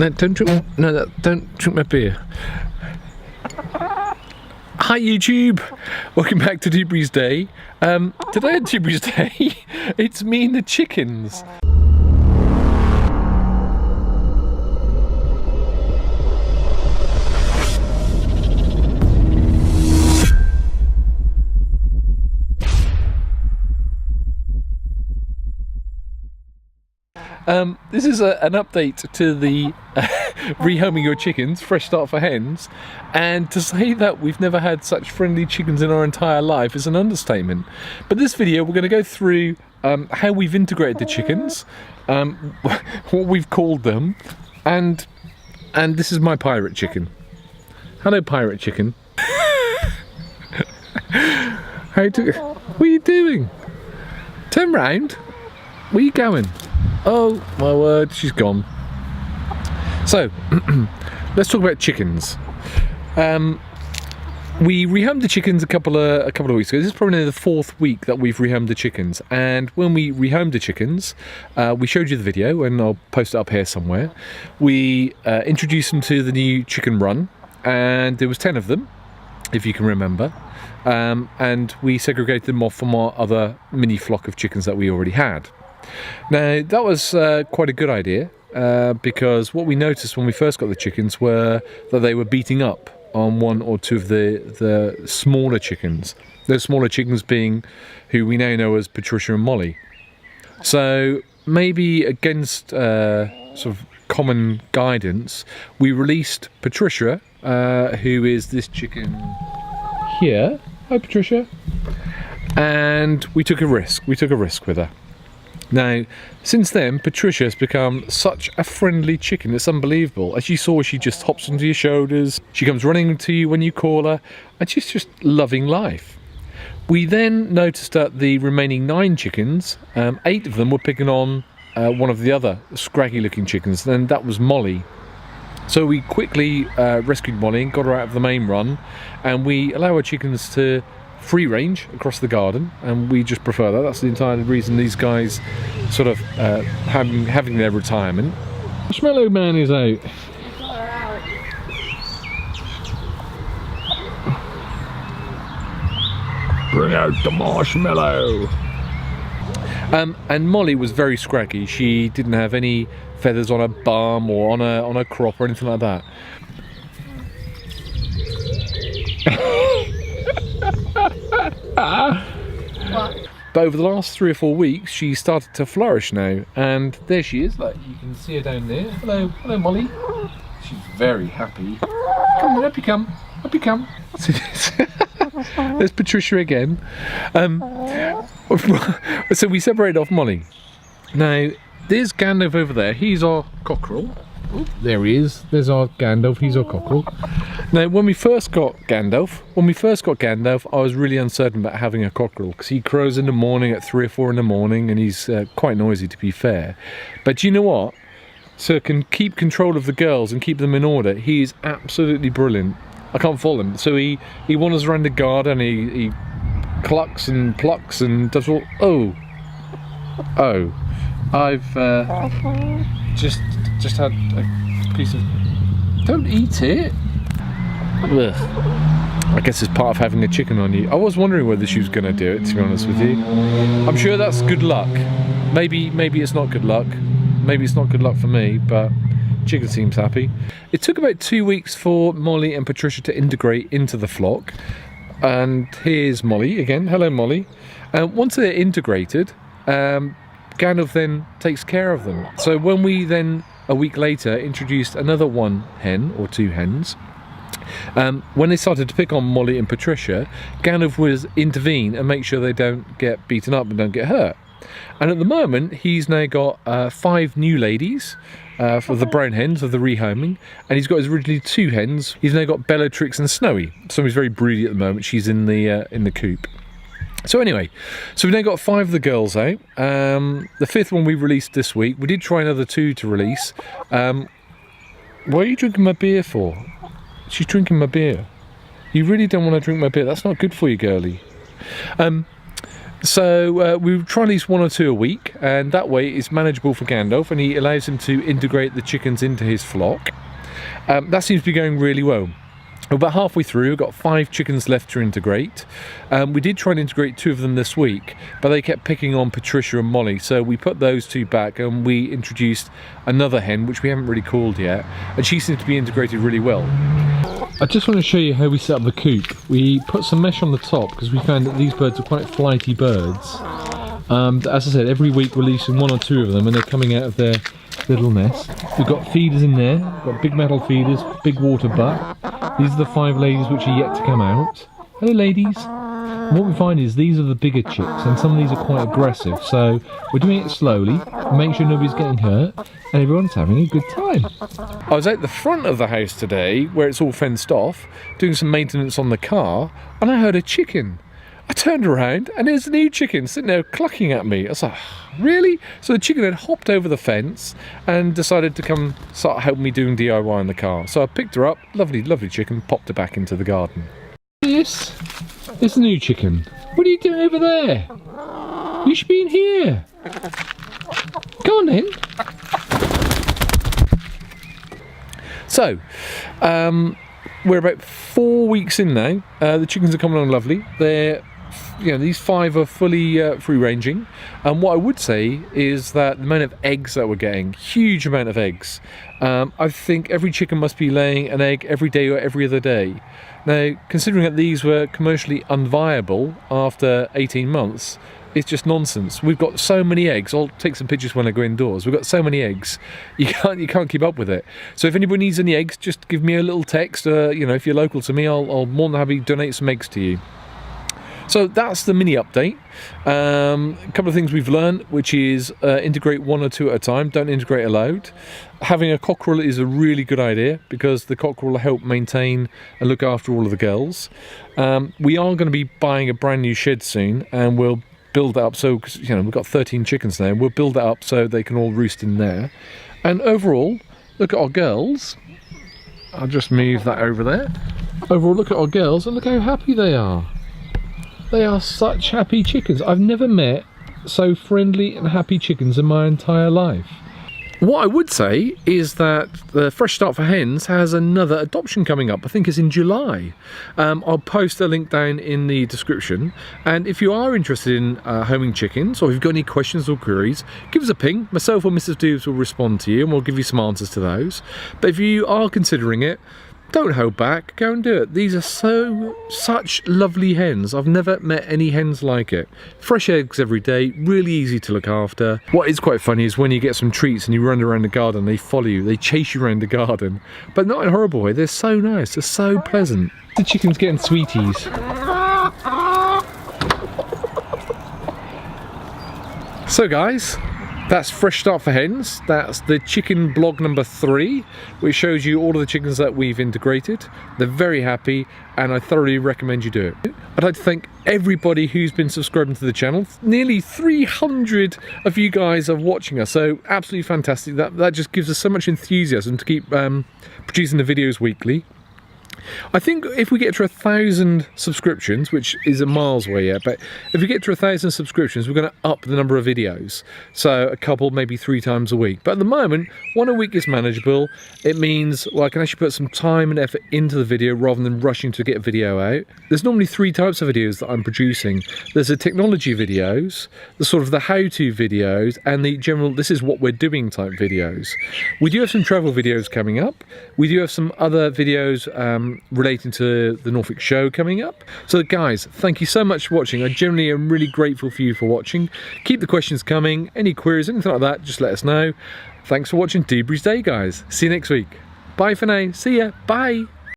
No, don't drink. No, don't drink my beer. Hi YouTube, welcome back to Doobrey's Day. Today at Doobrey's Day, it's me and the chickens. This is an update to the rehoming your chickens, fresh start for hens, and to say that we've never had such friendly chickens in our entire life is an understatement. But this video we're going to go through how we've integrated the chickens, what we've called them, and this is my pirate chicken. Hello pirate chicken. What are you doing? Turn round. Where are you going? Oh my word, she's gone. So, let's talk about chickens. We rehomed the chickens a couple of weeks ago. This is probably the fourth week that we've rehomed the chickens. And when we rehomed the chickens, we showed you the video, and I'll post it up here somewhere. We introduced them to the new chicken run, and there was 10 of them, if you can remember. And we segregated them off from our other mini flock of chickens that we already had. Now that was quite a good idea because what we noticed when we first got the chickens were that they were beating up on one or two of the smaller chickens. Those smaller chickens being who we now know as Patricia and Molly. So maybe against sort of common guidance, we released Patricia, who is this chicken here. Hi Patricia. And we took a risk. We took a risk with her. Now, since then, Patricia has become such a friendly chicken, it's unbelievable. As you saw, she just hops onto your shoulders, she comes running to you when you call her, and she's just loving life. We then noticed that the remaining 9 chickens, 8 of them were picking on one of the other scraggy looking chickens, and that was Molly. So we quickly rescued Molly and got her out of the main run, and we allow our chickens to free range across the garden, and we just prefer that. That's the entire reason these guys sort of having their retirement. Marshmallow Man is out. Bring out the marshmallow. And Molly was very scraggy. She didn't have any feathers on her bum or on her crop or anything like that. But over the last 3 or 4 weeks, she started to flourish now, and there she is. Like you can see her down there. Hello, Molly. She's very happy. Come on, up you come, up you come. There's Patricia again. So we separated off Molly. Now there's Gandalf over there. He's our cockerel. Oh, there he is. There's our Gandalf. He's our cockerel. Now, when we first got Gandalf, I was really uncertain about having a cockerel because he crows in the morning at 3 or 4 in the morning, and he's quite noisy, to be fair. But you know what? So it can keep control of the girls and keep them in order. He is absolutely brilliant. I can't fault him. So he wanders around the garden. He clucks and plucks and does all. Oh, I've just had a piece of. Don't eat it. Ugh. I guess it's part of having a chicken on you. I was wondering whether she was going to do it, to be honest with you. I'm sure that's good luck. Maybe it's not good luck. Maybe it's not good luck for me, but chicken seems happy. It took about 2 weeks for Molly and Patricia to integrate into the flock. And here's Molly again. Hello, Molly. Once they're integrated, Gandalf then takes care of them. So when we then, a week later, introduced another 1 hen or 2 hens, when they started to pick on Molly and Patricia, Gandalf would intervene and make sure they don't get beaten up and don't get hurt. And at the moment, he's now got 5 new ladies for the brown hens of the rehoming, and he's got his originally 2 hens. He's now got Bellatrix and Snowy. Snowy's very broody at the moment. She's in the coop. So anyway, so we've now got 5 of the girls out. The 5th one we released this week. We did try another 2 to release. What are you drinking my beer for? She's drinking my beer. You really don't want to drink my beer. That's not good for you, girlie. So we try at least 1 or 2 a week, and that way it's manageable for Gandalf, and he allows him to integrate the chickens into his flock. That seems to be going really well. About halfway through, we've got 5 chickens left to integrate. We did try and integrate 2 of them this week, but they kept picking on Patricia and Molly, so we put those 2 back and we introduced another hen, which we haven't really called yet, and she seems to be integrated really well. I just want to show you how we set up the coop. We put some mesh on the top because we found that these birds are quite flighty birds. As I said, every week releasing 1 or 2 of them, and they're coming out of their little nest. We've got feeders in there, we've got big metal feeders, big water butt. These are the 5 ladies which are yet to come out. Hello ladies. And what we find is these are the bigger chicks, and some of these are quite aggressive, so we're doing it slowly, make sure nobody's getting hurt, and everyone's having a good time. I was at the front of the house today, where it's all fenced off, doing some maintenance on the car, and I heard a chicken. I turned around and there's a new chicken sitting there clucking at me. I was like, really? So the chicken had hopped over the fence and decided to come start helping me doing DIY in the car. So I picked her up, lovely, lovely chicken, popped her back into the garden. Yes, it's a new chicken. What are you doing over there? You should be in here. Go on then. So, we're about 4 weeks in now. The chickens are coming on lovely. They're, you know, these 5 are fully free ranging, and what I would say is that the amount of eggs that we're getting, huge amount of eggs. I think every chicken must be laying an egg every day or every other day. Now, considering that these were commercially unviable after 18 months, it's just nonsense. We've got so many eggs. I'll take some pictures when I go indoors. We've got so many eggs, you can't keep up with it. So if anybody needs any eggs, just give me a little text. You know, if you're local to me, I'll more than happy to donate some eggs to you. So that's the mini update. A couple of things we've learned, which is integrate 1 or 2 at a time, don't integrate a load. Having a cockerel is a really good idea because the cockerel will help maintain and look after all of the girls. We are going to be buying a brand new shed soon, and we'll build that up, so, cause, you know, we've got 13 chickens now, we'll build that up so they can all roost in there. And overall, look at our girls. I'll just move that over there. Overall, look at our girls and look how happy they are. They are such happy chickens. I've never met so friendly and happy chickens in my entire life. What I would say is that the Fresh Start for Hens has another adoption coming up. I think it's in July. I'll post a link down in the description. And if you are interested in homing chickens, or if you've got any questions or queries, give us a ping. Myself or Mrs. Doobs will respond to you and we'll give you some answers to those. But if you are considering it, don't hold back, go and do it. These are such lovely hens. I've never met any hens like it. Fresh eggs every day, really easy to look after. What is quite funny is when you get some treats and you run around the garden, they follow you, they chase you around the garden. But not in a horrible way, they're so nice, they're so pleasant. The chicken's getting sweeties. So guys, that's Fresh Start for Hens. That's the chicken blog number 3, which shows you all of the chickens that we've integrated. They're very happy, and I thoroughly recommend you do it. I'd like to thank everybody who's been subscribing to the channel. Nearly 300 of you guys are watching us, so absolutely fantastic. That just gives us so much enthusiasm to keep producing the videos weekly. I think if we get to 1,000 subscriptions, which is a miles away yet, but if we get to 1,000 subscriptions, we're going to up the number of videos. So a couple, maybe 3 times a week. But at the moment, 1 a week is manageable. It means, well, I can actually put some time and effort into the video rather than rushing to get a video out. There's normally 3 types of videos that I'm producing. There's the technology videos, the sort of the how-to videos, and the general, this is what we're doing type videos. We do have some travel videos coming up. We do have some other videos relating to the Norfolk show coming up. So guys, thank you so much for watching. I generally am really grateful for you for watching. Keep the questions coming. Any queries, anything like that, just let us know. Thanks for watching Doobrey's Day, guys. See you next week. Bye for now. See ya. Bye.